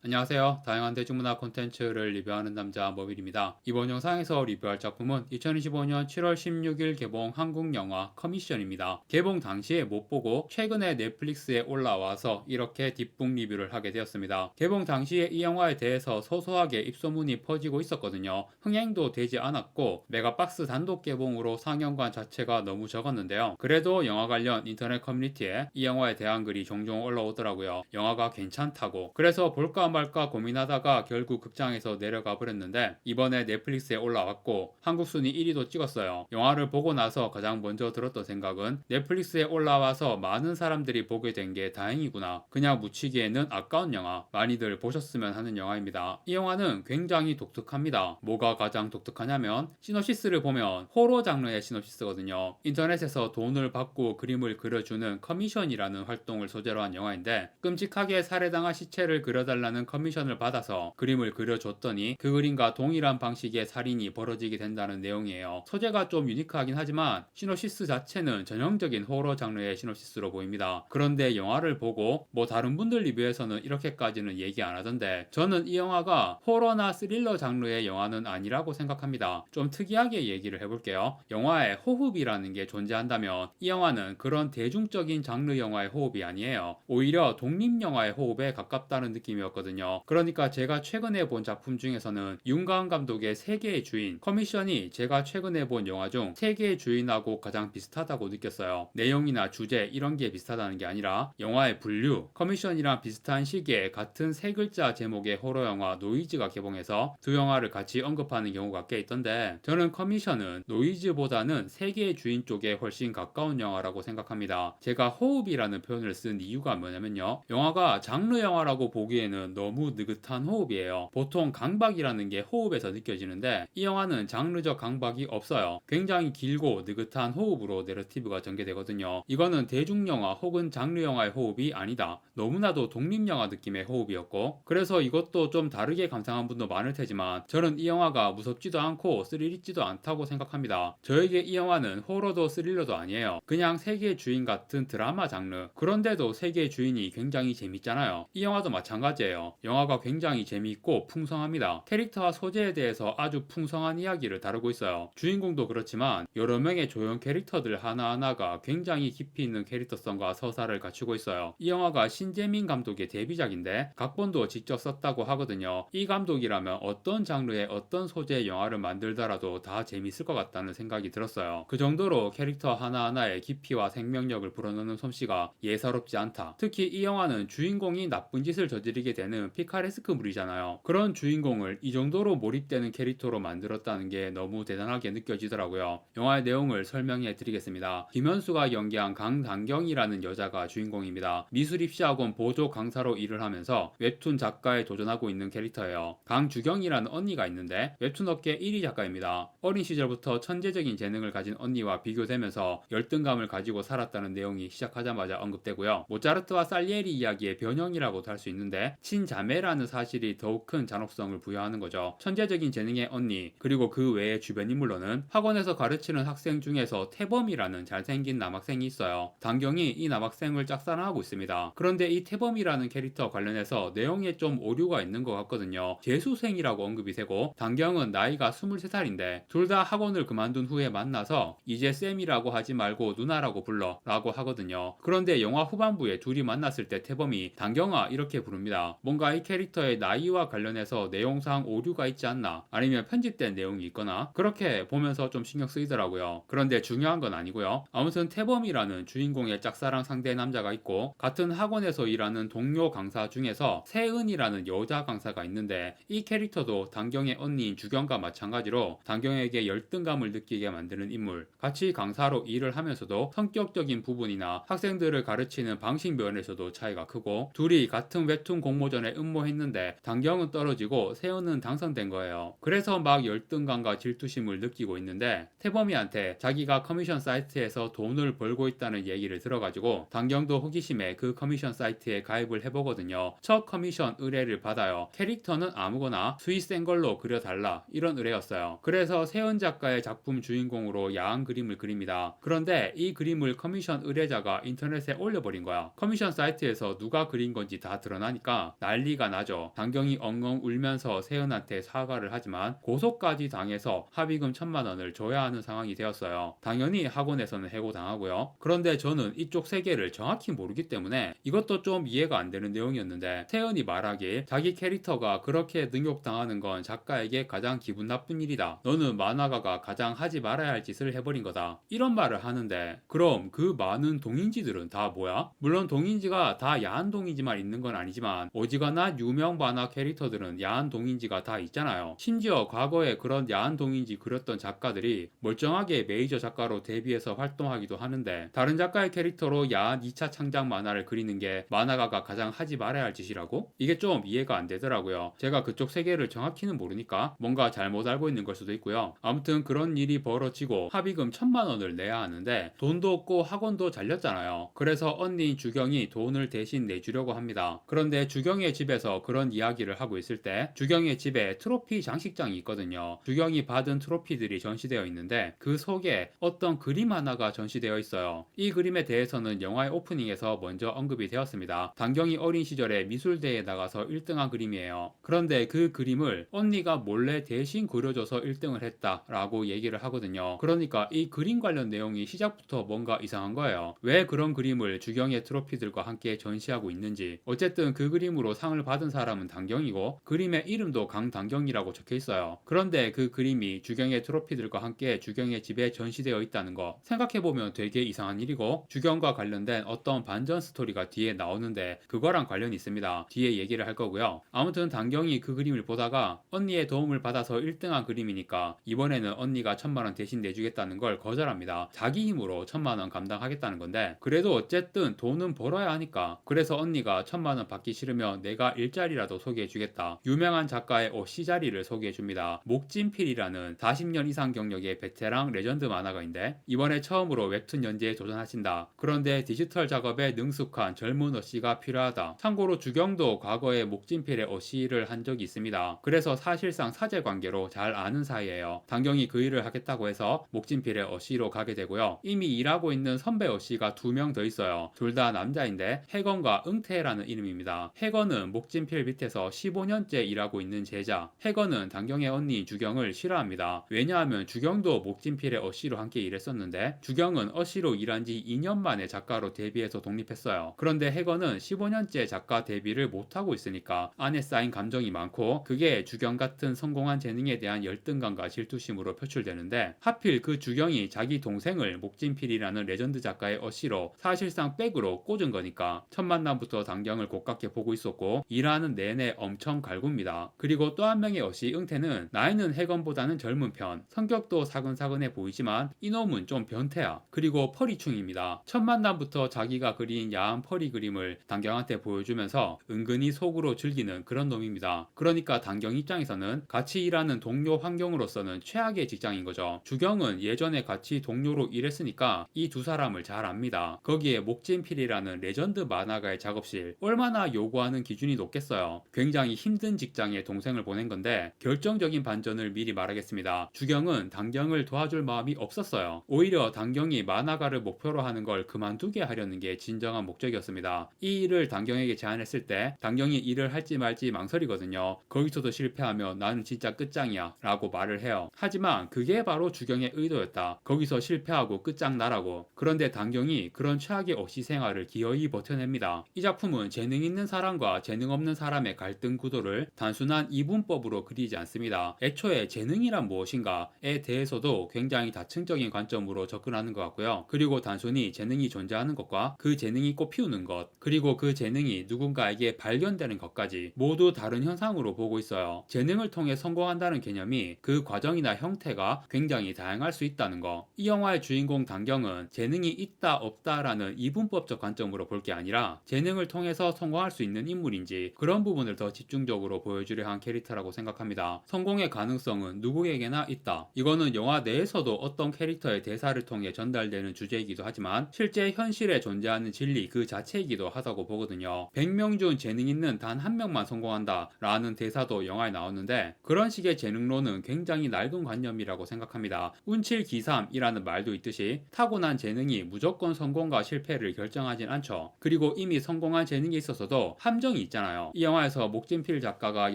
안녕하세요. 다양한 대중문화 콘텐츠를 리뷰하는 남자 머빌입니다. 이번 영상에서 리뷰할 작품은 2025년 7월 16일 개봉 한국 영화 커미션입니다. 개봉 당시에 못 보고 최근에 넷플릭스에 올라와서 이렇게 뒷북 리뷰를 하게 되었습니다. 개봉 당시에 이 영화에 대해서 소소하게 입소문이 퍼지고 있었거든요. 흥행도 되지 않았고 메가박스 단독 개봉으로 상영관 자체가 너무 적었는데요. 그래도 영화 관련 인터넷 커뮤니티에 이 영화에 대한 글이 종종 올라오더라고요. 영화가 괜찮다고. 그래서 볼까 말까 고민하다가 결국 극장에서 내려가 버렸는데 이번에 넷플릭스에 올라왔고 한국 순위 1위도 찍었어요. 영화를 보고 나서 가장 먼저 들었던 생각은 넷플릭스에 올라와서 많은 사람들이 보게 된 게 다행이구나. 그냥 묻히기에는 아까운 영화. 많이들 보셨으면 하는 영화입니다. 이 영화는 굉장히 독특합니다. 뭐가 가장 독특하냐면 시놉시스를 보면 호러 장르의 시놉시스거든요. 인터넷에서 돈을 받고 그림을 그려주는 커미션이라는 활동을 소재로 한 영화인데 끔찍하게 살해당한 시체를 그려달라는 커미션을 받아서 그림을 그려줬더니 그 그림과 동일한 방식의 살인이 벌어지게 된다는 내용이에요. 소재가 좀 유니크하긴 하지만 시놉시스 자체는 전형적인 호러 장르의 시놉시스로 보입니다. 그런데 영화를 보고 뭐 다른 분들 리뷰에서는 이렇게까지는 얘기 안 하던데 저는 이 영화가 호러나 스릴러 장르의 영화는 아니라고 생각합니다. 좀 특이하게 얘기를 해볼게요. 영화에 호흡이라는 게 존재한다면 이 영화는 그런 대중적인 장르 영화의 호흡이 아니에요. 오히려 독립영화의 호흡에 가깝다는 느낌이었거든요. 그러니까 제가 최근에 본 작품 중에서는 윤가은 감독의 세계의 주인, 커미션이 제가 최근에 본 영화 중 세계의 주인하고 가장 비슷하다고 느꼈어요. 내용이나 주제 이런 게 비슷하다는 게 아니라 영화의 분류, 커미션이랑 비슷한 시기에 같은 세 글자 제목의 호러 영화 노이즈가 개봉해서 두 영화를 같이 언급하는 경우가 꽤 있던데 저는 커미션은 노이즈보다는 세계의 주인 쪽에 훨씬 가까운 영화라고 생각합니다. 제가 호흡이라는 표현을 쓴 이유가 뭐냐면요. 영화가 장르 영화라고 보기에는 너무 느긋한 호흡이에요. 보통 강박이라는 게 호흡에서 느껴지는데 이 영화는 장르적 강박이 없어요. 굉장히 길고 느긋한 호흡으로 내러티브가 전개되거든요. 이거는 대중영화 혹은 장르 영화의 호흡이 아니다. 너무나도 독립영화 느낌의 호흡이었고 그래서 이것도 좀 다르게 감상한 분도 많을 테지만 저는 이 영화가 무섭지도 않고 스릴 있지도 않다고 생각합니다. 저에게 이 영화는 호러도 스릴러도 아니에요. 그냥 세계의 주인 같은 드라마 장르. 그런데도 세계의 주인이 굉장히 재밌잖아요. 이 영화도 마찬가지예요. 영화가 굉장히 재미있고 풍성합니다. 캐릭터와 소재에 대해서 아주 풍성한 이야기를 다루고 있어요. 주인공도 그렇지만 여러 명의 조연 캐릭터들 하나하나가 굉장히 깊이 있는 캐릭터성과 서사를 갖추고 있어요. 이 영화가 신재민 감독의 데뷔작인데 각본도 직접 썼다고 하거든요. 이 감독이라면 어떤 장르의 어떤 소재의 영화를 만들더라도 다 재밌을 것 같다는 생각이 들었어요. 그 정도로 캐릭터 하나하나의 깊이와 생명력을 불어넣는 솜씨가 예사롭지 않다. 특히 이 영화는 주인공이 나쁜 짓을 저지르게 되는 피카레스크물이잖아요. 그런 주인공을 이 정도로 몰입되는 캐릭터로 만들었다는 게 너무 대단하게 느껴지더라고요. 영화의 내용을 설명해 드리겠습니다. 김현수가 연기한 강단경이라는 여자가 주인공입니다. 미술입시학원 보조 강사로 일을 하면서 웹툰 작가에 도전하고 있는 캐릭터예요. 강주경이라는 언니가 있는데 웹툰 업계 1위 작가입니다. 어린 시절부터 천재적인 재능을 가진 언니와 비교되면서 열등감을 가지고 살았다는 내용이 시작하자마자 언급되고요. 모차르트와 살리에리 이야기의 변형이라고도 할 수 있는데 친자매라는 사실이 더욱 큰 잔혹성을 부여하는 거죠. 천재적인 재능의 언니 그리고 그 외의 주변 인물로는 학원에서 가르치는 학생 중에서 태범이라는 잘생긴 남학생이 있어요. 단경이 이 남학생을 짝사랑하고 있습니다. 그런데 이 태범이라는 캐릭터 관련해서 내용에 좀 오류가 있는 것 같거든요. 재수생이라고 언급이 되고 단경은 나이가 23살인데 둘 다 학원을 그만둔 후에 만나서 이제 쌤이라고 하지 말고 누나라고 불러 라고 하거든요. 그런데 영화 후반부에 둘이 만났을 때 태범이 단경아 이렇게 부릅니다. 뭔가 이 캐릭터의 나이와 관련해서 내용상 오류가 있지 않나 아니면 편집된 내용이 있거나 그렇게 보면서 좀 신경 쓰이더라고요. 그런데 중요한 건 아니고요. 아무튼 태범이라는 주인공의 짝사랑 상대 남자가 있고 같은 학원에서 일하는 동료 강사 중에서 세은이라는 여자 강사가 있는데 이 캐릭터도 단경의 언니인 주경과 마찬가지로 단경에게 열등감을 느끼게 만드는 인물. 같이 강사로 일을 하면서도 성격적인 부분이나 학생들을 가르치는 방식 면에서도 차이가 크고 둘이 같은 웹툰 공모전에 응모했는데 단경은 떨어지고 세은은 당선된 거예요. 그래서 막 열등감과 질투심을 느끼고 있는데 태범이한테 자기가 커미션 사이트에서 돈을 벌고 있다는 얘기를 들어가지고 단경도 호기심에 그 커미션 사이트에 가입을 해보거든요. 첫 커미션 의뢰를 받아요. 캐릭터는 아무거나 수위 센 걸로 그려달라 이런 의뢰였어요. 그래서 세은 작가의 작품 주인공으로 야한 그림을 그립니다. 그런데 이 그림을 커미션 의뢰자가 인터넷에 올려버린 거야. 커미션 사이트에서 누가 그린 건지 다 드러나니까 난리가 나죠. 당경이 엉엉 울면서 세은한테 사과를 하지만 고소까지 당해서 합의금 1,000만 원을 줘야 하는 상황이 되었어요. 당연히 학원에서는 해고당하고요. 그런데 저는 이쪽 세계를 정확히 모르기 때문에 이것도 좀 이해가 안 되는 내용이었는데, 세은이 말하길 자기 캐릭터가 그렇게 능욕당하는 건 작가에게 가장 기분 나쁜 일이다. 너는 만화가가 가장 하지 말아야 할 짓을 해버린 거다. 이런 말을 하는데, 그럼 그 많은 동인지들은 다 뭐야? 물론 동인지가 다 야한 동인지만 있는 건 아니지만 어지간한 유명 만화 캐릭터들은 야한 동인지가 다 있잖아요. 심지어 과거에 그런 야한 동인지 그렸던 작가들이 멀쩡하게 메이저 작가로 데뷔해서 활동하기도 하는데, 다른 작가의 캐릭터로 야한 2차 창작 만화를 그리는 게 만화가가 가장 하지 말아야 할 짓이라고? 이게 좀 이해가 안 되더라고요. 제가 그쪽 세계를 정확히는 모르니까 뭔가 잘못 알고 있는 걸 수도 있고요. 아무튼 그런 일이 벌어지고 합의금 1,000만 원을 내야 하는데 돈도 없고 학원도 잘렸잖아요. 그래서 언니인 주경이 돈을 대신 내주려고 합니다. 그런데 주경의 집에서 그런 이야기를 하고 있을 때 주경의 집에 트로피 장식장이 있거든요. 주경이 받은 트로피들이 전시되어 있는데 그 속에 어떤 그림 하나가 전시되어 있어요. 이 그림에 대해서는 영화의 오프닝에서 먼저 언급이 되었습니다. 당경이 어린 시절에 미술대회에 나가서 1등한 그림이에요. 그런데 그 그림을 언니가 몰래 대신 그려줘서 1등을 했다라고 얘기를 하거든요. 그러니까 이 그림 관련 내용이 시작부터 뭔가 이상한 거예요. 왜 그런 그림을 주경의 트로피들과 함께 전시하고 있는지. 어쨌든 그 그림으로 상을 받은 사람은 당경이고 그림의 이름도 강당경이라고 적혀 있어요. 그런데 그 그림이 주경의 트로피들과 함께 주경의 집에 전시되어 있다는 거 생각해보면 되게 이상한 일이고, 주경과 관련된 어떤 반전 스토리가 뒤에 나오는데 그거랑 관련이 있습니다. 뒤에 얘기를 할 거고요. 아무튼 당경이 그 그림을 보다가 언니의 도움을 받아서 1등한 그림이니까 이번에는 언니가 1,000만 원 대신 내주겠다는 걸 거절합니다. 자기 힘으로 1,000만 원 감당하겠다는 건데, 그래도 어쨌든 돈은 벌어야 하니까, 그래서 언니가 1,000만 원 받기 싫으면 내가 일자리라도 소개해주겠다. 유명한 작가의 시자리를 소개해줍니다. 목진필이라는 40년 이상 경력의 베테랑 레전드 만화가인데 이번에 처음으로 웹툰 연재에 도전하신다. 그런데 디지털 작업에 능숙한 젊은 어씨가 필요하다. 참고로 주경도 과거에 목진필의 어씨를 한 적이 있습니다. 그래서 사실상 사제 관계로 잘 아는 사이예요. 당경이 그 일을 하겠다고 해서 목진필의 어씨로 가게 되고요. 이미 일하고 있는 선배 어씨가 2명 더 있어요. 둘 다 남자인데 해건과 응태라는 이름입니다. 해건은 목진필 밑에서 15년째 일하고 있는 제자. 해건은 당경의 언니인 주경을 싫어합니다. 왜냐하면 주경도 목진필의 어씨로 함께 일했었는데 주경은 어씨로 일한 지 2년 만에 작가로 데뷔해서 독립했어요. 그런데 해건은 15년째 작가 데뷔를 못하고 있으니까 안에 쌓인 감정이 많고, 그게 주경 같은 성공한 재능에 대한 열등감과 질투심으로 표출되는데, 하필 그 주경이 자기 동생을 목진필이라는 레전드 작가의 어씨로 사실상 백으로 꽂은 거니까 첫 만남부터 당경을 고깝게 보고 있었고 일하는 내내 엄청 갈굽니다. 그리고 또 한 명의 어씨 응태는 나이는 해건보다는 젊은 편, 성격도 사근사근해 보이지만 이놈은 좀 변태야. 그리고 펄이충입니다. 첫 만남부터 자기가 그린 야한 펄이 그림을 당경한테 보여주면서 은근히 속으로 즐기는 그런 놈입니다. 그러니까 당경 입장에서는 같이 일하는 동료 환경으로서는 최악의 직장인 거죠. 주경은 예전에 같이 동료로 일했으니까 이 두 사람을 잘 압니다. 거기에 목진필이라는 레전드 만화가의 작업실, 얼마나 요구하는 기준이 높겠어요. 굉장히 힘든 직장에 동생을 보낸 건데 결정적인 반전을 미리 말하겠습니다. 주경은 당경을 도와줄 마음이 없었어요. 오히려 당경이 만화가를 목표로 하는 걸 그만두게 하려는 게 진정한 목적이었습니다. 이 일을 당경에게 제안했을 때 당경이 일을 할지 말지 망설이거든요. 거기서도 실패하면 나는 진짜 끝장이야 라고 말을 해요. 하지만 그게 바로 주경의 의도였다. 거기서 실패하고 끝장나라고. 그런데 당경이 그런 최악의 어시 생활을 기어이 버텨냅니다. 이 작품은 재능 있는 사람과 재능 없는 사람의 갈등 구도를 단순한 이분법으로 그리지 않습니다. 애초에 재능이란 무엇인가에 대해서도 굉장히 다층적인 관점으로 접근하는 것 같고요. 그리고 단순히 재능이 존재하는 것과 그 재능이 꽃피우는 것, 그리고 그 재능이 누군가에게 발견되는 것까지 모두 다른 현상으로 보고 있어요. 재능을 통해 성공한다는 개념이 그 과정이나 형태가 굉장히 다양할 수 있다는 거. 이 영화의 주인공 당경은 재능이 있다 없다라는 이분법적 관점으로 볼 게 아니라 재능을 통해서 성공할 수 있는 인물인지 그런 부분을 더 집중적으로 보여주려 한 캐릭터라고 생각합니다. 성공의 가능성은 누구에게나 있다. 이거는 영화 내에서도 어떤 캐릭터의 대사를 통해 전달되는 주제이기도 하지만 실제 현실에 존재하는 진리 그 자체이기도 하다고 보거든요. 100명 중 재능 있는 단 한 명만 성공한다 라는 대사도 영화에 나오는데, 그런 식의 재능론은 굉장히 낡은 관념이라고 생각합니다. 운칠기삼이라는 말도 있듯이 타고난 재능이 무조건 성공과 실패를 결정하진 않죠. 그리고 이미 성공한 재능이 있어서도 함정이 단경이 있잖아요. 이 영화에서 목진필 작가가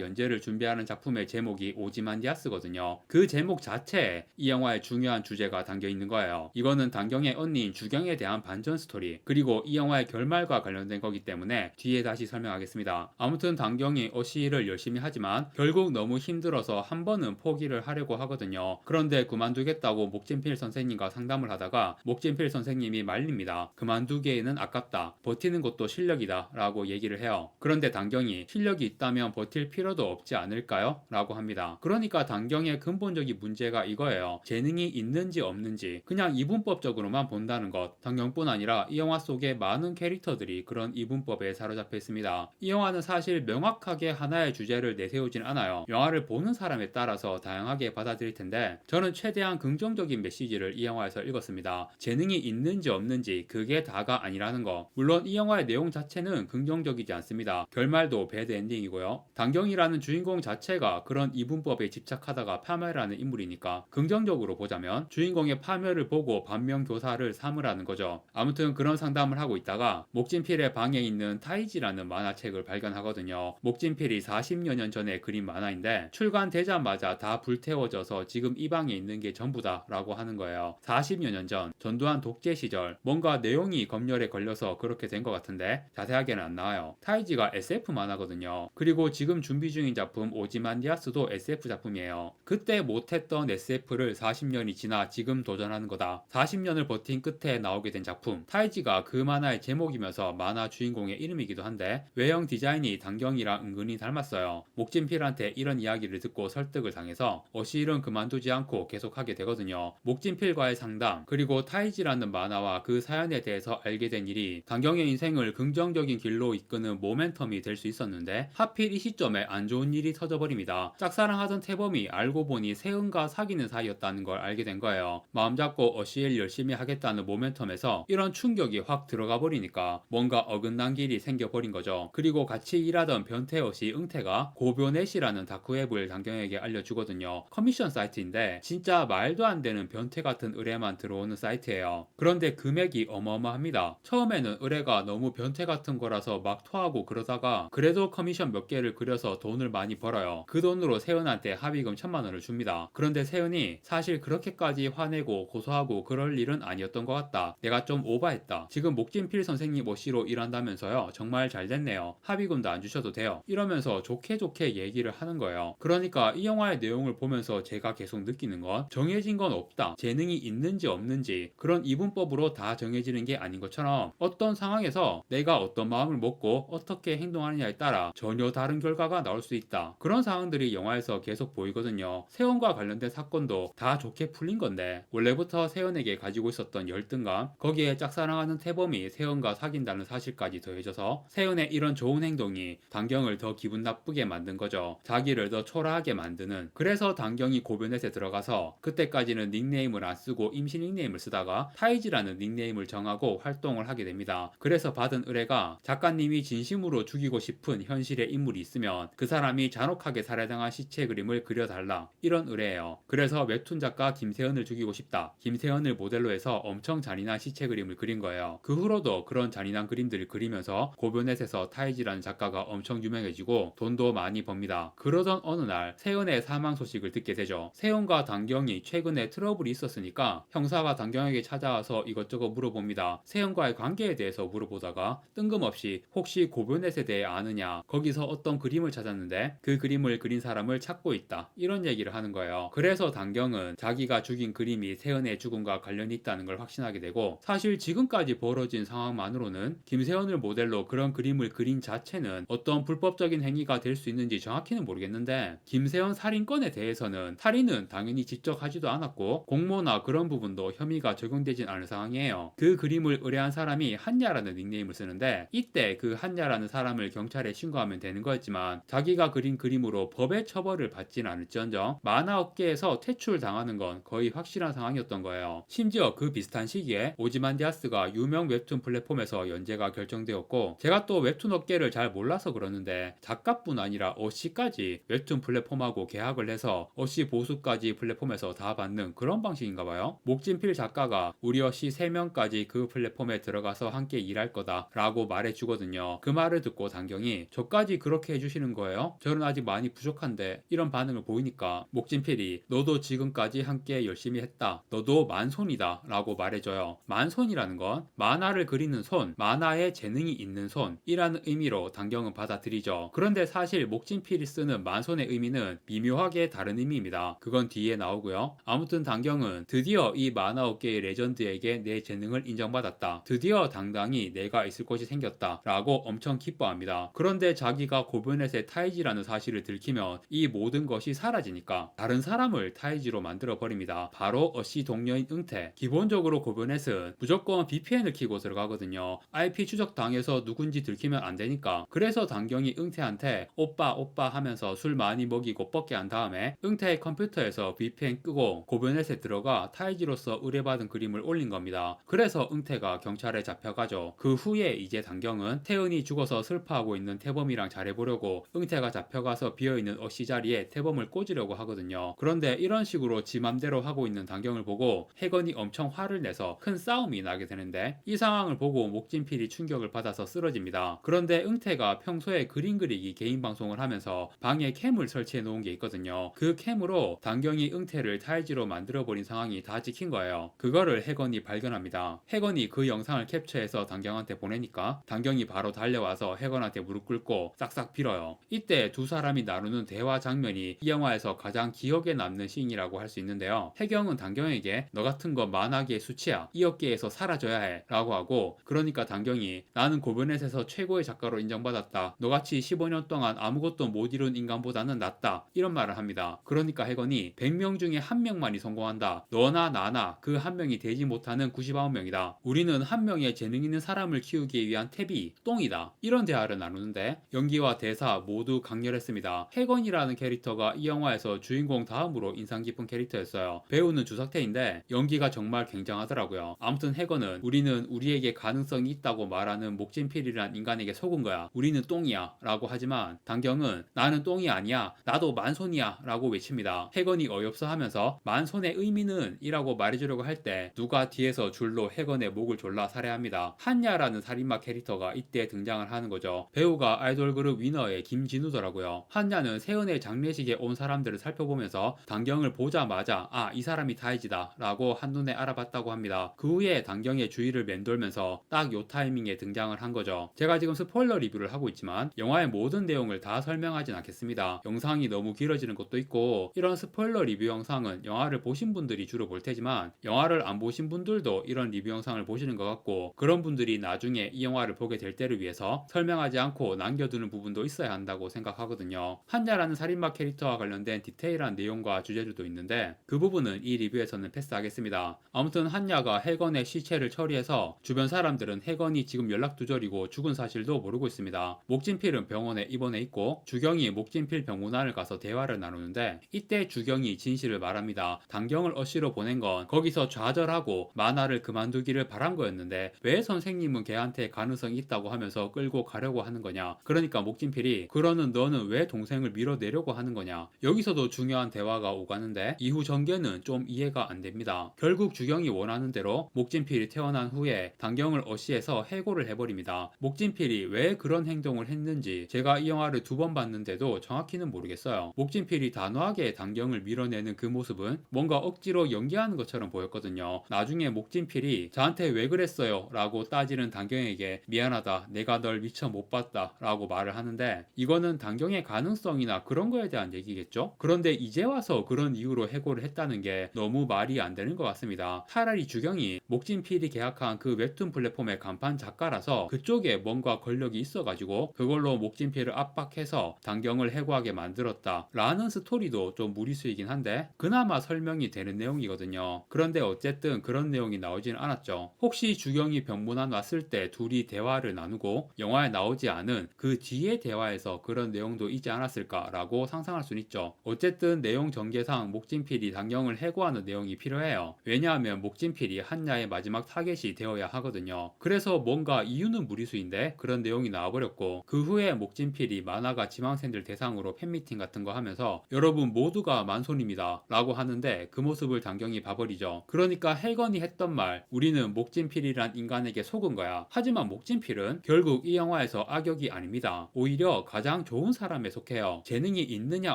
연재를 준비하는 작품의 제목이 오지만디아스거든요. 그 제목 자체에 이 영화의 중요한 주제가 담겨 있는 거예요. 이거는 단경의 언니인 주경에 대한 반전 스토리, 그리고 이 영화의 결말과 관련된 거기 때문에 뒤에 다시 설명하겠습니다. 아무튼 단경이 어시를 열심히 하지만 결국 너무 힘들어서 한 번은 포기를 하려고 하거든요. 그런데 그만두겠다고 목진필 선생님과 상담을 하다가 목진필 선생님이 말립니다. 그만두기에는 아깝다. 버티는 것도 실력이다. 라고 얘기를 해요. 그런데 단경이 실력이 있다면 버틸 필요도 없지 않을까요? 라고 합니다. 그러니까 단경의 근본적인 문제가 이거예요. 재능이 있는지 없는지 그냥 이분법적으로만 본다는 것. 단경뿐 아니라 이 영화 속의 많은 캐릭터들이 그런 이분법에 사로잡혀 있습니다. 이 영화는 사실 명확하게 하나의 주제를 내세우진 않아요. 영화를 보는 사람에 따라서 다양하게 받아들일 텐데 저는 최대한 긍정적인 메시지를 이 영화에서 읽었습니다. 재능이 있는지 없는지 그게 다가 아니라는 거. 물론 이 영화의 내용 자체는 긍정적이지 않습니다. 결말도 배드 엔딩이고요. 단경이라는 주인공 자체가 그런 이분법에 집착하다가 파멸하는 인물이니까 긍정적으로 보자면 주인공의 파멸을 보고 반면교사를 삼으라는 거죠. 아무튼 그런 상담을 하고 있다가 목진필의 방에 있는 타이지라는 만화책을 발견하거든요. 목진필이 40여 년 전에 그린 만화인데 출간되자마자 다 불태워져서 지금 이 방에 있는 게 전부다 라고 하는 거예요. 40여 년 전 전두환 독재 시절 뭔가 내용이 검열에 걸려서 그렇게 된 것 같은데 자세하게는 안 나와요. 타이지가 SF 만화거든요. 그리고 지금 준비 중인 작품 오지만디아스도 SF 작품이에요. 그때 못했던 SF를 40년이 지나 지금 도전하는 거다. 40년을 버틴 끝에 나오게 된 작품. 타이지가 그 만화의 제목이면서 만화 주인공의 이름이기도 한데 외형 디자인이 단경이랑 은근히 닮았어요. 목진필한테 이런 이야기를 듣고 설득을 당해서 어시일은 그만두지 않고 계속하게 되거든요. 목진필과의 상담 그리고 타이지라는 만화와 그 사연에 대해서 알게 된 일이 단경의 인생을 긍정적인 길로 이끄는 모멘텀이 될 수 있었는데 하필 이 시점에 안 좋은 일이 터져버립니다. 짝사랑하던 태범이 알고 보니 세은과 사귀는 사이였다는 걸 알게 된 거예요. 마음 잡고 어시일 열심히 하겠다는 모멘텀에서 이런 충격이 확 들어가 버리니까 뭔가 어긋난 길이 생겨버린 거죠. 그리고 같이 일하던 변태어시 응태가 고변넷이라는 다크웹을 단경에게 알려주거든요. 커미션 사이트인데 진짜 말도 안 되는 변태 같은 의뢰만 들어오는 사이트예요. 그런데 금액이 어마어마합니다. 처음에는 의뢰가 너무 변태 같은 거라서 막 토하고 그러다가 그래도 커미션 몇 개를 그려서 돈을 많이 벌어요. 그 돈으로 세은한테 합의금 1000만 원을 줍니다. 그런데 세은이 사실 그렇게까지 화내고 고소하고 그럴 일은 아니었던 것 같다. 내가 좀 오바했다. 지금 목진필 선생님 어시로 일한다면서요. 정말 잘 됐네요. 합의금도 안 주셔도 돼요. 이러면서 좋게 좋게 얘기를 하는 거예요. 그러니까 이 영화의 내용을 보면서 제가 계속 느끼는 건 정해진 건 없다. 재능이 있는지 없는지 그런 이분법으로 다 정해지는 게 아닌 것처럼 어떤 상황에서 내가 어떤 마음을 먹고 어떻게 행동하느냐에 따라 전혀 다른 결과가 나올 수 있다. 그런 상황들이 영화에서 계속 보이거든요. 세연과 관련된 사건도 다 좋게 풀린 건데 원래부터 세연에게 가지고 있었던 열등감 거기에 짝사랑하는 태범이 세연과 사귄다는 사실까지 더해져서 세연의 이런 좋은 행동이 단경을 더 기분 나쁘게 만든 거죠. 자기를 더 초라하게 만드는. 그래서 단경이 고변넷에 들어가서 그때까지는 닉네임을 안 쓰고 임시 닉네임을 쓰다가 타이지라는 닉네임을 정하고 활동을 하게 됩니다. 그래서 받은 의뢰가 작가님이 진심으로 죽이고 싶은 현실의 인물이 있으면 그 사람이 잔혹하게 살해당한 시체 그림을 그려달라. 이런 의뢰예요. 그래서 웹툰 작가 김세현을 죽이고 싶다. 김세현을 모델로 해서 엄청 잔인한 시체 그림을 그린 거예요. 그 후로도 그런 잔인한 그림들을 그리면서 고변넷에서 타이지라는 작가가 엄청 유명해지고 돈도 많이 법니다. 그러던 어느 날 세연의 사망 소식을 듣게 되죠. 세연과 단경이 최근에 트러블이 있었으니까 형사가 단경에게 찾아와서 이것저것 물어봅니다. 세연과의 관계에 대해서 물어보다가 뜬금없이 혹시 고변넷에 대해 아느냐, 거기서 어떤 그림을 찾았는데 그 그림을 그린 사람을 찾고 있다, 이런 얘기를 하는 거예요. 그래서 단경은 자기가 죽인 그림이 세연의 죽음과 관련이 있다는 걸 확신하게 되고 사실 지금까지 벌어진 상황만으로는 김세연을 모델로 그런 그림을 그린 자체는 어떤 불법적인 행위가 될 수 있는지 정확히는 모르겠는데 김세연 살인건에 대해서는 살인은 당연히 직접 하지도 않았고 공모나 그런 부분도 혐의가 적용되진 않을 상황이에요. 그 그림을 의뢰한 사람이 한야라는 닉네임을 쓰는데 이때 그 한야라는 사람을 경찰에 신고하면 되는 거였지만 자기가 그린 그림으로 법의 처벌을 받진 않을지언정 만화 업계에서 퇴출당하는 건 거의 확실한 상황이었던 거예요. 심지어 그 비슷한 시기에 오지만디아스가 유명 웹툰 플랫폼에서 연재가 결정되었고 제가 또 웹툰 업계를 잘 몰라서 그러는데 작가뿐 아니라 어시까지 웹툰 플랫폼하고 계약을 해서 어시 보수까지 플랫폼에서 다 받는 그런 방식인가 봐요. 목진필 작가가 우리 어시 3명까지 그 플랫폼에 들어가서 함께 일할 거다 라고 말해주거든요. 그 말을 듣고 듣고 당경이 저까지 그렇게 해주시는 거예요? 저는 아직 많이 부족한데 이런 반응을 보이니까 목진필이 너도 지금까지 함께 열심히 했다. 너도 만손이다 라고 말해줘요. 만손이라는 건 만화를 그리는 손, 만화에 재능이 있는 손이라는 의미로 당경은 받아들이죠. 그런데 사실 목진필이 쓰는 만손의 의미는 미묘하게 다른 의미입니다. 그건 뒤에 나오고요. 아무튼 당경은 드디어 이 만화업계의 레전드에게 내 재능을 인정받았다. 드디어 당당히 내가 있을 곳이 생겼다 라고 엄청 기뻐합니다. 그런데 자기가 고변넷의 타이지라는 사실을 들키면 이 모든 것이 사라지니까 다른 사람을 타이지로 만들어 버립니다. 바로 어씨 동료인 응태. 기본적으로 고변넷은 무조건 VPN을 켜고 들어가거든요. IP 추적 당해서 누군지 들키면 안 되니까. 그래서 당경이 응태한테 오빠 하면서 술 많이 먹이고 뻗게 한 다음에 응태의 컴퓨터에서 VPN 끄고 고변넷에 들어가 타이지로서 의뢰받은 그림을 올린 겁니다. 그래서 응태가 경찰에 잡혀가죠. 그 후에 이제 당경은 태은이 죽어서 슬퍼하고 있는 태범이랑 잘해보려고 응태가 잡혀가서 비어있는 어씨 자리에 태범을 꽂으려고 하거든요. 그런데 이런 식으로 지 맘대로 하고 있는 당경을 보고 혜건이 엄청 화를 내서 큰 싸움이 나게 되는데 이 상황을 보고 목진필이 충격을 받아서 쓰러집니다. 그런데 응태가 평소에 그림 그리기 개인 방송을 하면서 방에 캠을 설치해 놓은 게 있거든요. 그 캠으로 당경이 응태를 타이지로 만들어버린 상황이 다 찍힌 거예요. 그거를 혜건이 발견합니다. 혜건이 그 영상을 캡처해서 당경한테 보내니까 당경이 바로 달려와서 혜건한테 무릎 꿇고 싹싹 빌어요. 이때 두 사람이 나누는 대화 장면이 이 영화에서 가장 기억에 남는 씬이라고 할 수 있는데요. 혜경은 당경에게 너 같은 거 만화계의 수치야. 이 업계에서 사라져야 해 라고 하고 그러니까 당경이 나는 고변넷에서 최고의 작가로 인정받았다. 너같이 15년 동안 아무것도 못 이룬 인간보다는 낫다. 이런 말을 합니다. 그러니까 혜건이 100명 중에 한 명만이 성공한다. 너나 나나 그 한 명이 되지 못하는 99명이다. 우리는 한 명의 재능 있는 사람을 키우기 위한 탭이 똥이다. 이런 대화를 나누는데 연기와 대사 모두 강렬했습니다. 혜건이라는 캐릭터가 이 영화에서 주인공 다음으로 인상 깊은 캐릭터였어요. 배우는 주석태인데 연기가 정말 굉장하더라고요. 아무튼 혜건은 우리는 우리에게 가능성이 있다고 말하는 목진필이란 인간에게 속은 거야. 우리는 똥이야 라고 하지만 당경은 나는 똥이 아니야. 나도 만손이야 라고 외칩니다. 혜건이 어이없어 하면서 만손의 의미는 이라고 말해주려고 할 때 누가 뒤에서 줄로 혜건의 목을 졸라 살해합니다. 한야라는 살인마 캐릭터가 이때 등장을 하는 거죠. 배우가 아이돌 그룹 위너의 김진우더라고요. 한야는 세은의 장례식에 온 사람들을 살펴보면서 당경을 보자마자 아, 이 사람이 타이지다 라고 한눈에 알아봤다고 합니다. 그 후에 당경의 주위를 맴돌면서 딱 요 타이밍에 등장을 한 거죠. 제가 지금 스포일러 리뷰를 하고 있지만 영화의 모든 내용을 다 설명하진 않겠습니다. 영상이 너무 길어지는 것도 있고 이런 스포일러 리뷰 영상은 영화를 보신 분들이 주로 볼 테지만 영화를 안 보신 분들도 이런 리뷰 영상을 보시는 것 같고 그런 분들이 나중에 이 영화를 보게 될 때를 위해서 설명하지 않고 남겨두는 부분도 있어야 한다고 생각하거든요. 한야라는 살인마 캐릭터와 관련된 디테일한 내용과 주제들도 있는데 그 부분은 이 리뷰에서는 패스하겠습니다. 아무튼 한야가 혜건의 시체를 처리해서 주변 사람들은 혜건이 지금 연락두절이고 죽은 사실도 모르고 있습니다. 목진필은 병원에 입원해 있고 주경이 목진필 병문안을 가서 대화를 나누는데 이때 주경이 진실을 말합니다. 당경을 어시로 보낸 건 거기서 좌절하고 만화를 그만두기를 바란 거였는데 왜 선생님은 걔한테 가능성이 있다고 하면서 끌고 가려고 하는 거냐. 그러니까 목진필이 그러는 너는 왜 동생을 밀어내려고 하는 거냐. 여기서도 중요한 대화가 오가는데 이후 전개는 좀 이해가 안 됩니다. 결국 주경이 원하는 대로 목진필이 태어난 후에 당경을 어시해서 해고를 해버립니다. 목진필이 왜 그런 행동을 했는지 제가 이 영화를 2번 봤는데도 정확히는 모르겠어요. 목진필이 단호하게 당경을 밀어내는 그 모습은 뭔가 억지로 연기하는 것처럼 보였거든요. 나중에 목진필이 저한테 왜 그랬어요? 라고 따지는 당경에게 미안하다. 내가 널 미처 못 봤다. 라고 말을 하는데 이거는 당경의 가능성이나 그런 거에 대한 얘기겠죠? 그런데 이제 와서 그런 이유로 해고를 했다는 게 너무 말이 안 되는 것 같습니다. 차라리 주경이 목진필이 계약한 그 웹툰 플랫폼의 간판 작가라서 그쪽에 뭔가 권력이 있어가지고 그걸로 목진필을 압박해서 당경을 해고하게 만들었다 라는 스토리도 좀 무리수이긴 한데 그나마 설명이 되는 내용이거든요. 그런데 어쨌든 그런 내용이 나오지는 않았죠. 혹시 주경이 병문안 왔을 때 둘이 대화를 나누고 영화에 나오지 않은 그 뒤의 대화에서 그런 내용도 있지 않았을까라고 상상할 수는 있죠. 어쨌든 내용 전개상 목진필이 당경을 해고하는 내용이 필요해요. 왜냐하면 목진필이 한야의 마지막 타겟이 되어야 하거든요. 그래서 뭔가 이유는 무리수인데 그런 내용이 나와버렸고 그 후에 목진필이 만화가 지망생들 대상으로 팬미팅 같은 거 하면서 여러분 모두가 만손입니다 라고 하는데 그 모습을 당경이 봐버리죠. 그러니까 혜건이 했던 말 우리는 목진필이란 인간에게 속은 거야. 하지만 목진필은 결국 이 영화에서 영화에서 악역이 아닙니다. 오히려 가장 좋은 사람에 속해요. 재능이 있느냐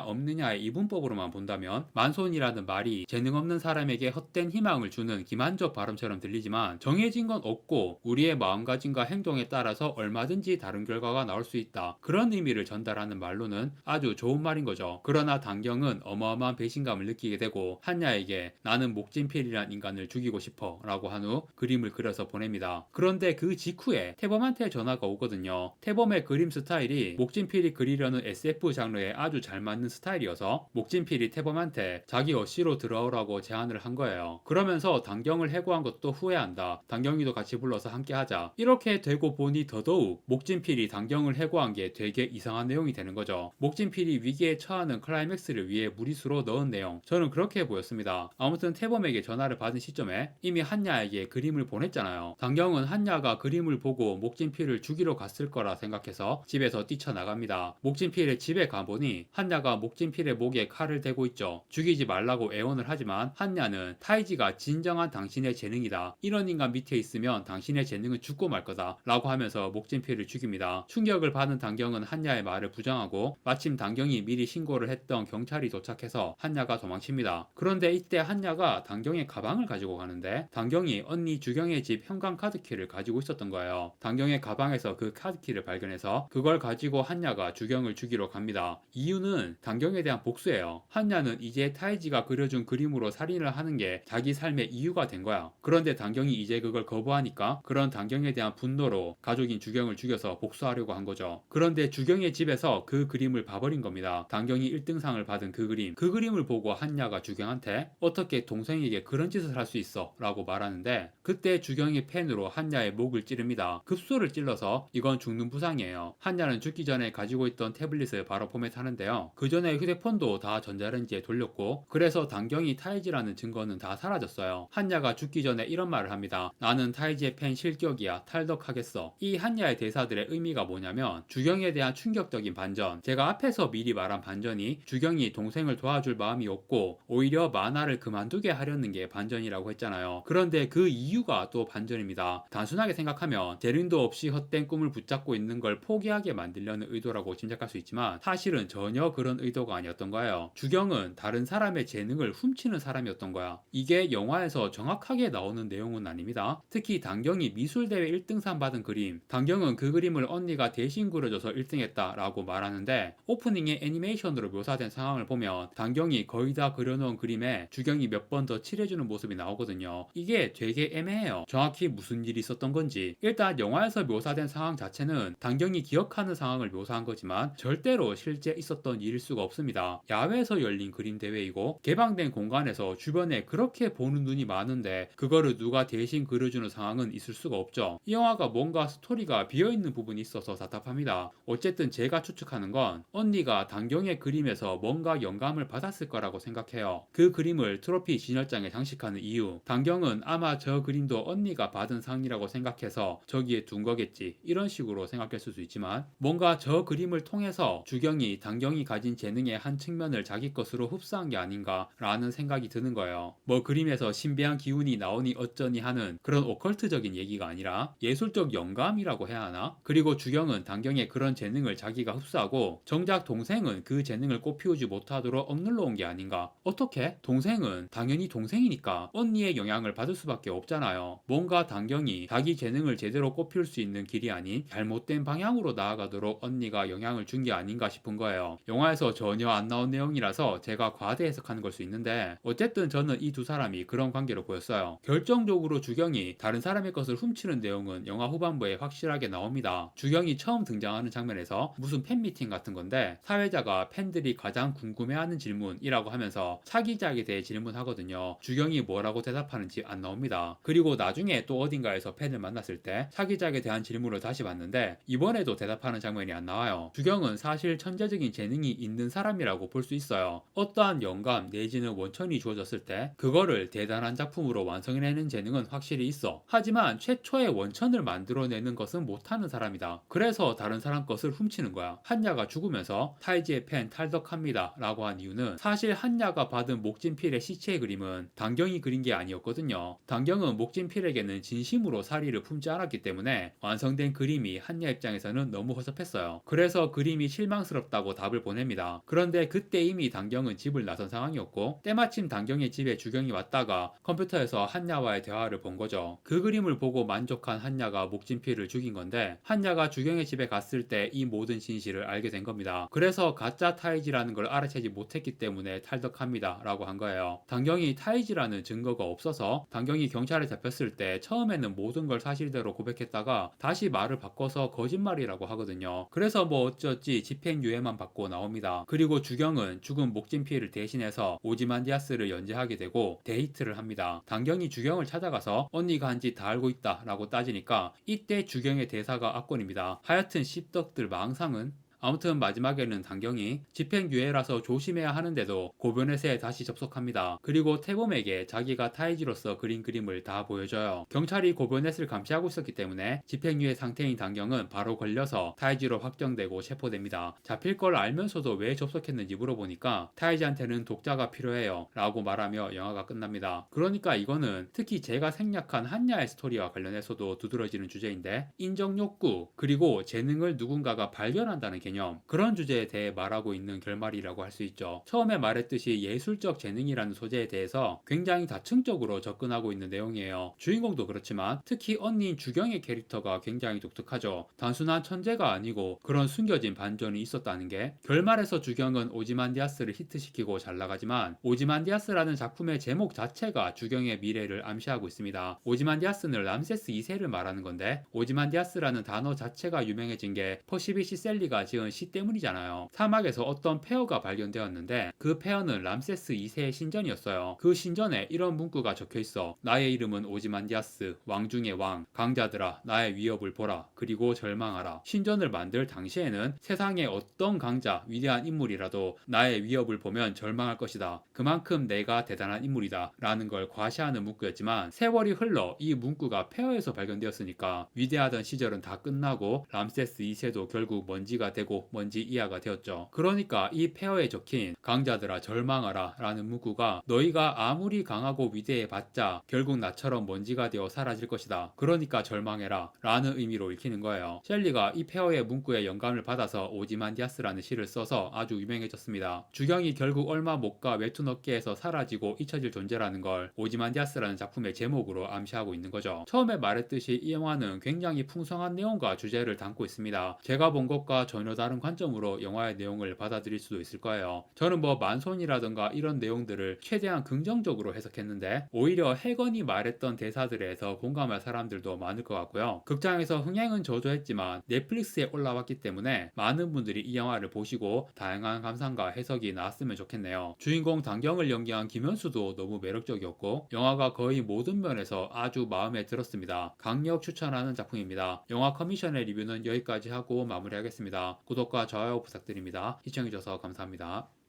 없느냐의 이분법으로만 본다면 만손이라는 말이 재능 없는 사람에게 헛된 희망을 주는 기만적 발음처럼 들리지만 정해진 건 없고 우리의 마음가짐과 행동에 따라서 얼마든지 다른 결과가 나올 수 있다. 그런 의미를 전달하는 말로는 아주 좋은 말인 거죠. 그러나 단경은 어마어마한 배신감을 느끼게 되고 한야에게 나는 목진필이란 인간을 죽이고 싶어 라고 한 후 그림을 그려서 보냅니다. 그런데 그 직후에 태범한테 전화가 오거든요. 태범의 그림 스타일이 목진필이 그리려는 SF 장르에 아주 잘 맞는 스타일이어서 목진필이 태범한테 자기 어시로 들어오라고 제안을 한 거예요. 그러면서 단경을 해고한 것도 후회한다. 단경이도 같이 불러서 함께 하자. 이렇게 되고 보니 더더욱 목진필이 단경을 해고한 게 되게 이상한 내용이 되는 거죠. 목진필이 위기에 처하는 클라이맥스를 위해 무리수로 넣은 내용. 저는 그렇게 보였습니다. 아무튼 태범에게 전화를 받은 시점에 이미 한야에게 그림을 보냈잖아요. 단경은 한야가 그림을 보고 목진필을 죽이러 갔을 거라 생각해서 집에서 뛰쳐나갑니다. 목진필의 집에 가보니 한야가 목진필의 목에 칼을 대고 있죠. 죽이지 말라고 애원을 하지만 한야는 타이지가 진정한 당신의 재능이다. 이런 인간 밑에 있으면 당신의 재능은 죽고 말 거다. 라고 하면서 목진필을 죽입니다. 충격을 받은 단경은 한야의 말을 부정하고 마침 단경이 미리 신고를 했던 경찰이 도착해서 한야가 도망칩니다. 그런데 이때 한야가 단경의 가방을 가지고 가는데 단경이 언니 주경의 집 현관 카드키를 가지고 있었던 거예요. 단경의 가방에서 그 카드키를 발견해서 그걸 가지고 한야가 주경을 죽이러 갑니다. 이유는 단경에 대한 복수예요. 한야는 이제 타이지가 그려준 그림으로 살인을 하는 게 자기 삶의 이유가 된 거야. 그런데 단경이 이제 그걸 거부하니까 그런 단경에 대한 분노로 가족인 주경을 죽여서 복수하려고 한 거죠. 그런데 주경의 집에서 그 그림을 봐버린 겁니다. 단경이 1등상을 받은 그 그림. 그 그림을 보고 한야가 주경한테 어떻게 동생에게 그런 짓을 할 수 있어? 라고 말하는데 그때 주경이 펜으로 한야의 목을 찌릅니다. 급소를 찔러서 이건 죽는 부상이에요. 한야는 죽기 전에 가지고 있던 태블릿을 바로 포맷하는데요. 그 전에 휴대폰도 다 전자레인지에 돌렸고 그래서 단경이 타이지라는 증거는 다 사라졌어요. 한야가 죽기 전에 이런 말을 합니다. 나는 타이지의 펜 실격이야. 탈덕하겠어. 이 한야의 대사들의 의미가 뭐냐면 주경에 대한 충격적인 반전. 제가 앞에서 미리 말한 반전이 주경이 동생을 도와줄 마음이 없고 오히려 만화를 그만두게 하려는 게 반전이라고 했잖아요. 그런데 그 이유가 또 반전입니다. 단순하게 생각하면 재능도 없이 헛된 꿈을 붙잡고 있는 걸 포기하게 만들려는 의도라고 짐작할 수 있지만 사실은 전혀 그런 의도가 아니었던 거예요. 주경은 다른 사람의 재능을 훔치는 사람이었던 거야. 이게 영화에서 정확하게 나오는 내용은 아닙니다. 특히 단경이 미술대회 1등상 받은 그림. 단경은 그 그림을 언니가 대신 그려줘서 1등했다 라고 말하는데 오프닝의 애니메이션으로 묘사된 상황을 보면 단경이 거의 다 그려놓은 그림에 주경이 몇 번 더 칠해주는 모습이 나오거든요. 이게 되게 애매해요. 정확히 무슨 일이 있었던 건지. 일단 영화에서 묘사된 상황 자체는 단경이 기억하는 상황을 묘사한 거지만 절대로 실제 있었던 일일 수가 없습니다. 야외에서 열린 그림 대회이고 개방된 공간에서 주변에 그렇게 보는 눈이 많은데 그거를 누가 대신 그려주는 상황은 있을 수가 없죠. 이 영화가 뭔가 스토리가 비어있는 부분이 있어서 답답합니다. 어쨌든 제가 추측하는 건 언니가 단경의 그림에서 뭔가 영감을 받았을 거라고 생각해요. 그 그림을 트로피 진열장에 장식하는 이유. 단경은 아마 저 그림도 언니가 받은 상이라고 생각해서 저기에 둔 거겠지. 이런 식으로 생각할 수도 있지만 뭔가 저 그림을 통해서 주경이 단경이 가진 재능의 한 측면을 자기 것으로 흡수한 게 아닌가 라는 생각이 드는 거예요. 뭐 그림에서 신비한 기운이 나오니 어쩌니 하는 그런 오컬트적인 얘기가 아니라 예술적 영감이라고 해야 하나? 그리고 주경은 단경의 그런 재능을 자기가 흡수하고 정작 동생은 그 재능을 꽃피우지 못하도록 억눌러 온 게 아닌가? 어떻게? 동생은 당연히 동생이니까 언니의 영향을 받을 수밖에 없잖아요. 뭔가 단경이 자기 재능을 제대로 꽃피울 수 있는 길이 아닌 잘못된 방향으로 나아가도록 언니가 영향을 준 게 아닌가 싶은 거예요. 영화에서 전혀 안 나온 내용이라서 제가 과대 해석하는 걸 수 있는데 어쨌든 저는 이 두 사람이 그런 관계로 보였어요. 결정적으로 주경이 다른 사람의 것을 훔치는 내용은 영화 후반부에 확실하게 나옵니다. 주경이 처음 등장하는 장면에서 무슨 팬미팅 같은 건데 사회자가 팬들이 가장 궁금해하는 질문이라고 하면서 차기작에 대해 질문하거든요. 주경이 뭐라고 대답하는지 안 나옵니다. 그리고 나중에 또 어딘가에서 팬을 만났을 때 차기작에 대한 질문을 다시 받는데 이번에도 대답하는 장면이 안 나와요. 주경은 사실 천재적인 재능이 있는 사람이라고 볼 수 있어요. 어떠한 영감 내지는 원천이 주어졌을 때 그거를 대단한 작품으로 완성해내는 재능은 확실히 있어. 하지만 최초의 원천을 만들어내는 것은 못하는 사람이다. 그래서 다른 사람 것을 훔치는 거야. 한야가 죽으면서 타이지의 펜 탈덕합니다 라고 한 이유는 사실 한야가 받은 목진필의 시체의 그림은 단경이 그린 게 아니었거든요. 단경은 목진필에게는 진심으로 사리를 품지 않았기 때문에 완성된 그림이 한야 입장에서는 너무 허접했어요. 그래서 그림이 실망스럽다고 답을 보냅니다. 그런데 그때 이미 단경은 집을 나선 상황이었고 때마침 단경의 집에 주경이 왔다가 컴퓨터에서 한야와의 대화를 본 거죠. 그 그림을 보고 만족한 한야가 목진필을 죽인 건데 한야가 주경의 집에 갔을 때 이 모든 진실을 알게 된 겁니다. 그래서 가짜 타이지라는 걸 알아채지 못했기 때문에 탈덕합니다 라고 한 거예요. 단경이 타이지라는 증거가 없어서 단경이 경찰에 잡혔을 때 처음에는 모든 걸 사실대로 고백했다가 다시 말을 바꿔서 거짓말이라고 하거든요. 그래서 뭐 어쩌지 집행유예만 받고 나옵니다. 그리고 주경은 죽은 목진필을 대신해서 오지만디아스를 연재하게 되고 데이트를 합니다. 단경이 주경을 찾아가서 언니가 한 짓 다 알고 있다 라고 따지니까 이때 주경의 대사가 압권입니다. 하여튼 씹덕들 망상은. 아무튼 마지막에는 단경이 집행유예라서 조심해야 하는데도 고변넷에 다시 접속합니다. 그리고 태범에게 자기가 타이지로서 그린 그림을 다 보여줘요. 경찰이 고변넷을 감시하고 있었기 때문에 집행유예 상태인 단경은 바로 걸려서 타이지로 확정되고 체포됩니다. 잡힐 걸 알면서도 왜 접속했는지 물어보니까 타이지한테는 독자가 필요해요 라고 말하며 영화가 끝납니다. 그러니까 이거는 특히 제가 생략한 한야의 스토리와 관련해서도 두드러지는 주제인데 인정욕구 그리고 재능을 누군가가 발견한다는 개념 그런 주제에 대해 말하고 있는 결말이라고 할 수 있죠. 처음에 말했듯이 예술적 재능이라는 소재에 대해서 굉장히 다층적으로 접근하고 있는 내용이에요. 주인공도 그렇지만 특히 언니인 주경의 캐릭터가 굉장히 독특하죠. 단순한 천재가 아니고 그런 숨겨진 반전이 있었다는 게 결말에서 주경은 오지만디아스를 히트시키고 잘 나가지만 오지만디아스라는 작품의 제목 자체가 주경의 미래를 암시하고 있습니다. 오지만디아스는 람세스 2세를 말하는 건데 오지만디아스라는 단어 자체가 유명해진 게 퍼시비시 셀리가 지은 시 때문이잖아요. 사막에서 어떤 폐허가 발견되었는데 그 폐허는 람세스 2세의 신전이었어요. 그 신전에 이런 문구가 적혀있어. 나의 이름은 오지만디아스, 왕 중의 왕, 강자들아 나의 위협을 보라, 그리고 절망하라. 신전을 만들 당시에는 세상의 어떤 강자, 위대한 인물이라도 나의 위협을 보면 절망할 것이다. 그만큼 내가 대단한 인물이다 라는 걸 과시하는 문구였지만 세월이 흘러 이 문구가 폐허에서 발견되었으니까 위대하던 시절은 다 끝나고 람세스 2세도 결국 먼지가 되고 먼지 이하가 되었죠. 그러니까 이 폐허에 적힌 강자들아 절망하라 라는 문구가 너희가 아무리 강하고 위대해봤자 결국 나처럼 먼지가 되어 사라질 것이다. 그러니까 절망해라 라는 의미로 읽히는 거예요. 셸리가 이 폐허의 문구에 영감을 받아서 오지만디아스라는 시를 써서 아주 유명해졌습니다. 주경이 결국 얼마 못 가 웹툰 업계에서 사라지고 잊혀질 존재라는 걸 오지만디아스라는 작품의 제목으로 암시하고 있는 거죠. 처음에 말했듯이 이 영화는 굉장히 풍성한 내용과 주제를 담고 있습니다. 제가 본 것과 전혀 다른 관점으로 영화의 내용을 받아들일 수도 있을 거예요. 저는 뭐 만손이라던가 이런 내용들을 최대한 긍정적으로 해석했는데 오히려 해건이 말했던 대사들에서 공감할 사람들도 많을 것 같고요. 극장에서 흥행은 저조했지만 넷플릭스에 올라왔기 때문에 많은 분들이 이 영화를 보시고 다양한 감상과 해석이 나왔으면 좋겠네요. 주인공 단경을 연기한 김현수도 너무 매력적이었고 영화가 거의 모든 면에서 아주 마음에 들었습니다. 강력 추천하는 작품입니다. 영화 커미션의 리뷰는 여기까지 하고 마무리하겠습니다. 구독과 좋아요 부탁드립니다. 시청해주셔서 감사합니다.